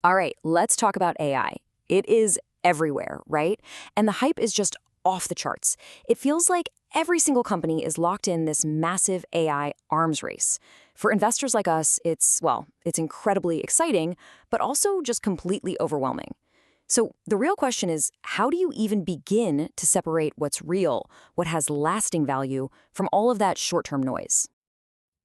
All right, let's talk about AI. It is everywhere, right? And the hype is just off the charts. It feels like every single company is locked in this massive AI arms race. For investors like us, it's incredibly exciting, but also just completely overwhelming. So the real question is, how do you even begin to separate what's real, what has lasting value, from all of that short-term noise?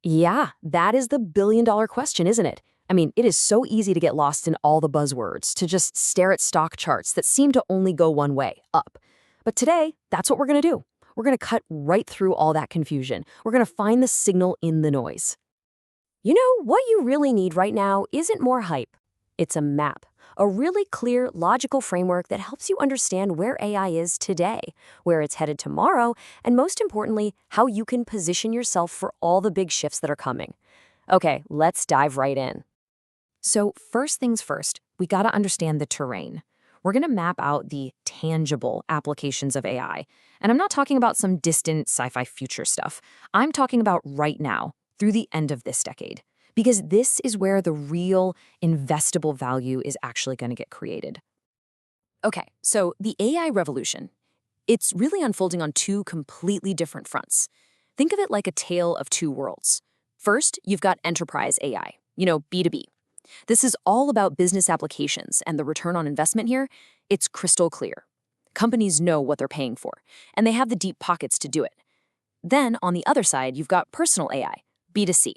Yeah, that is the billion-dollar question, isn't it? I mean, it is so easy to get lost in all the buzzwords, to just stare at stock charts that seem to only go one way, up. But today, that's what we're going to do. We're going to cut right through all that confusion. We're going to find the signal in the noise. You know, what you really need right now isn't more hype. It's a map, a really clear, logical framework that helps you understand where AI is today, where it's headed tomorrow, and most importantly, how you can position yourself for all the big shifts that are coming. Okay, let's dive right in. So first things first, we got to understand the terrain. We're going to map out the tangible applications of AI. And I'm not talking about some distant sci-fi future stuff. I'm talking about right now, through the end of this decade. Because this is where the real investable value is actually going to get created. Okay, so the AI revolution, it's really unfolding on two completely different fronts. Think of it like a tale of two worlds. First, you've got enterprise AI, B2B. This is all about business applications, and the return on investment here, it's crystal clear. Companies know what they're paying for, and they have the deep pockets to do it. Then, on the other side, you've got personal AI, B2C.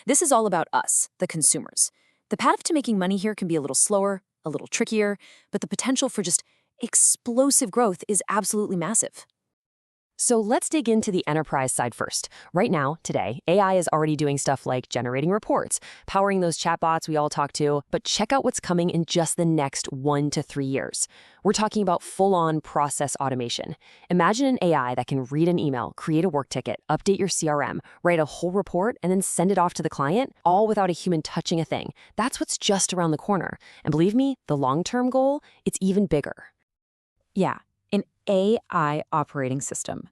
This is all about us, the consumers. The path to making money here can be a little slower, a little trickier, but the potential for just explosive growth is absolutely massive. So let's dig into the enterprise side first. Right now, today, AI is already doing stuff like generating reports, powering those chatbots we all talk to, but check out what's coming in just the next 1 to 3 years. We're talking about full-on process automation. Imagine an AI that can read an email, create a work ticket, update your CRM, write a whole report, and then send it off to the client, all without a human touching a thing. That's what's just around the corner. And believe me, the long-term goal, it's even bigger. Yeah, an AI operating system.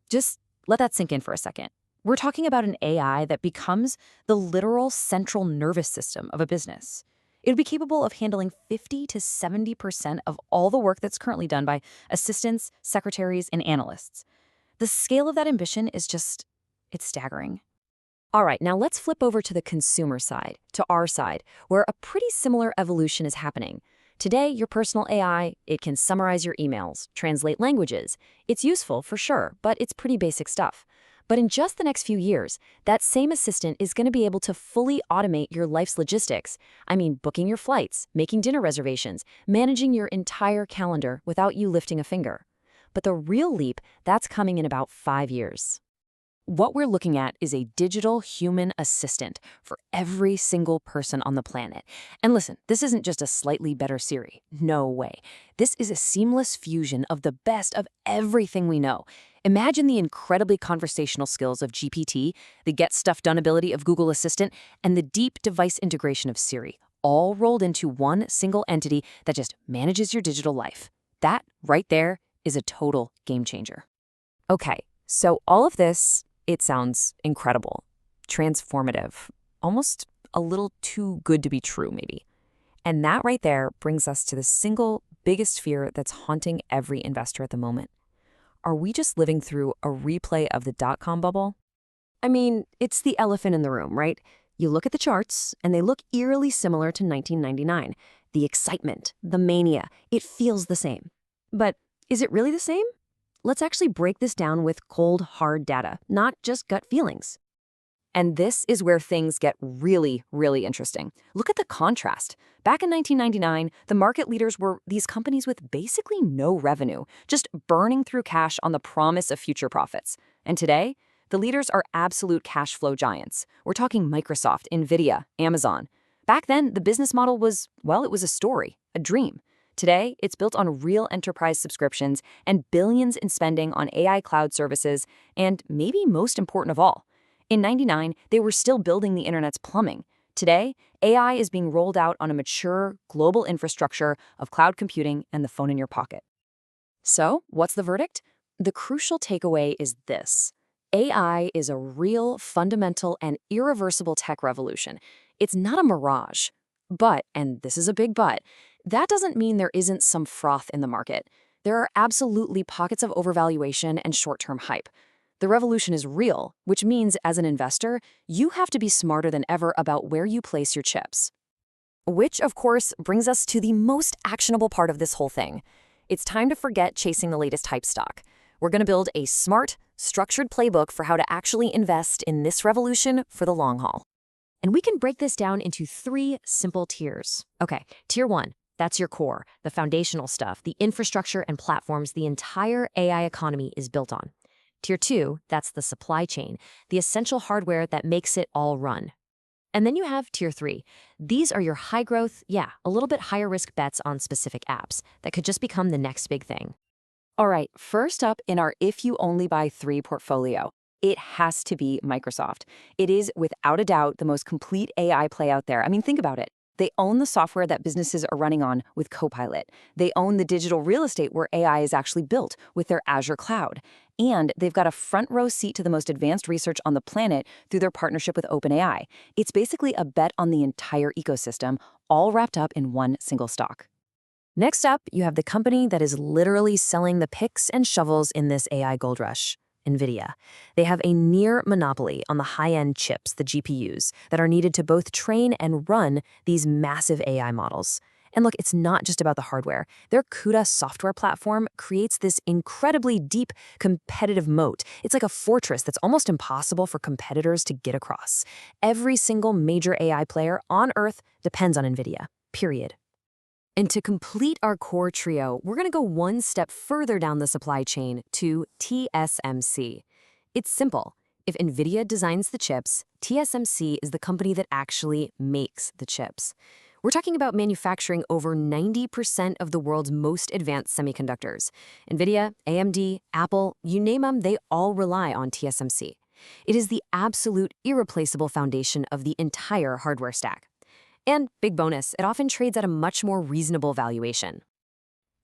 Just let that sink in for a second. We're talking about an AI that becomes the literal central nervous system of a business. It would be capable of handling 50 to 70% of all the work that's currently done by assistants, secretaries, and analysts. The scale of that ambition is it's staggering. All right, now let's flip over to the consumer side, to our side, where a pretty similar evolution is happening. Today, your personal AI, it can summarize your emails, translate languages. It's useful for sure, but it's pretty basic stuff. But in just the next few years, that same assistant is going to be able to fully automate your life's logistics. I mean, booking your flights, making dinner reservations, managing your entire calendar without you lifting a finger. But the real leap, that's coming in about 5 years. What we're looking at is a digital human assistant for every single person on the planet. And listen, this isn't just a slightly better Siri. No way. This is a seamless fusion of the best of everything we know. Imagine the incredibly conversational skills of GPT, the get stuff done ability of Google Assistant, and the deep device integration of Siri, all rolled into one single entity that just manages your digital life. That, right there, is a total game changer. Okay, so all of this, it sounds incredible, transformative, almost a little too good to be true, maybe. And that right there brings us to the single biggest fear that's haunting every investor at the moment. Are we just living through a replay of the dot-com bubble? I mean, it's the elephant in the room, right? You look at the charts, and they look eerily similar to 1999. The excitement, the mania, it feels the same. But is it really the same? Let's actually break this down with cold, hard data, not just gut feelings. And this is where things get really, really interesting. Look at the contrast. Back in 1999, the market leaders were these companies with basically no revenue, just burning through cash on the promise of future profits. And today, the leaders are absolute cash flow giants. We're talking Microsoft, NVIDIA, Amazon. Back then, the business model was, it was a story, a dream. Today, it's built on real enterprise subscriptions and billions in spending on AI cloud services, and maybe most important of all, in '99, they were still building the internet's plumbing. Today, AI is being rolled out on a mature, global infrastructure of cloud computing and the phone in your pocket. So, what's the verdict? The crucial takeaway is this. AI is a real, fundamental, and irreversible tech revolution. It's not a mirage. But, and this is a big but, that doesn't mean there isn't some froth in the market. There are absolutely pockets of overvaluation and short-term hype. The revolution is real, which means as an investor, you have to be smarter than ever about where you place your chips. Which, of course, brings us to the most actionable part of this whole thing. It's time to forget chasing the latest hype stock. We're going to build a smart, structured playbook for how to actually invest in this revolution for the long haul. And we can break this down into 3 simple tiers. Okay, tier 1, that's your core, the foundational stuff, the infrastructure and platforms the entire AI economy is built on. Tier 2, that's the supply chain, the essential hardware that makes it all run. And then you have tier 3. These are your high growth, a little bit higher risk bets on specific apps that could just become the next big thing. All right, first up in our if you only buy 3 portfolio, it has to be Microsoft. It is, without a doubt, the most complete AI play out there. I mean, think about it. They own the software that businesses are running on with Copilot. They own the digital real estate where AI is actually built with their Azure cloud. And they've got a front row seat to the most advanced research on the planet through their partnership with OpenAI. It's basically a bet on the entire ecosystem, all wrapped up in one single stock. Next up, you have the company that is literally selling the picks and shovels in this AI gold rush, NVIDIA. They have a near monopoly on the high-end chips, the GPUs, that are needed to both train and run these massive AI models. And look, it's not just about the hardware. Their CUDA software platform creates this incredibly deep competitive moat. It's like a fortress that's almost impossible for competitors to get across. Every single major AI player on Earth depends on NVIDIA, period. And to complete our core trio, we're going to go one step further down the supply chain to TSMC. It's simple. If NVIDIA designs the chips, TSMC is the company that actually makes the chips. We're talking about manufacturing over 90% of the world's most advanced semiconductors. NVIDIA, AMD, Apple, you name them, they all rely on TSMC. It is the absolute irreplaceable foundation of the entire hardware stack. And big bonus, it often trades at a much more reasonable valuation.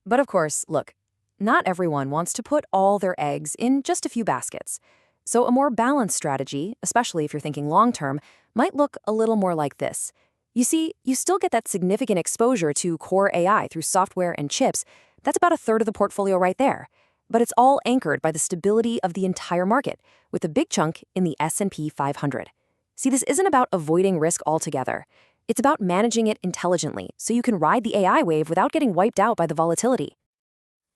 But of course, look, not everyone wants to put all their eggs in just a few baskets. So a more balanced strategy, especially if you're thinking long-term, might look a little more like this. You see, you still get that significant exposure to core AI through software and chips. That's about a third of the portfolio right there. But it's all anchored by the stability of the entire market, with a big chunk in the S&P 500. See, this isn't about avoiding risk altogether. It's about managing it intelligently so you can ride the AI wave without getting wiped out by the volatility.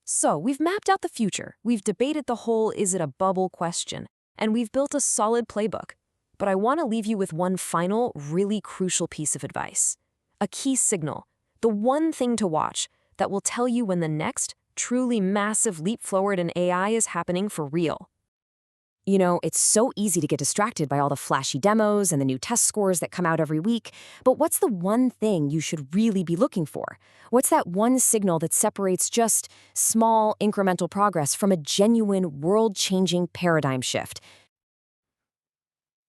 So we've mapped out the future, we've debated the whole is it a bubble question, and we've built a solid playbook. But I want to leave you with one final, really crucial piece of advice. A key signal, the one thing to watch that will tell you when the next, truly massive leap forward in AI is happening for real. You know, it's so easy to get distracted by all the flashy demos and the new test scores that come out every week, but what's the one thing you should really be looking for? What's that one signal that separates just small, incremental progress from a genuine, world-changing paradigm shift?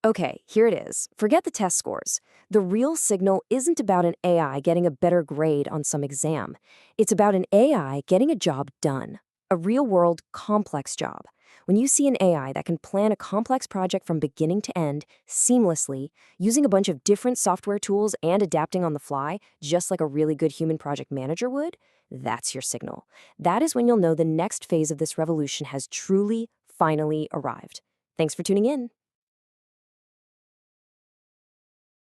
Okay, here it is. Forget the test scores. The real signal isn't about an AI getting a better grade on some exam. It's about an AI getting a job done, a real-world, complex job. When you see an AI that can plan a complex project from beginning to end seamlessly, using a bunch of different software tools and adapting on the fly, just like a really good human project manager would, that's your signal. That is when you'll know the next phase of this revolution has truly, finally arrived. Thanks for tuning in.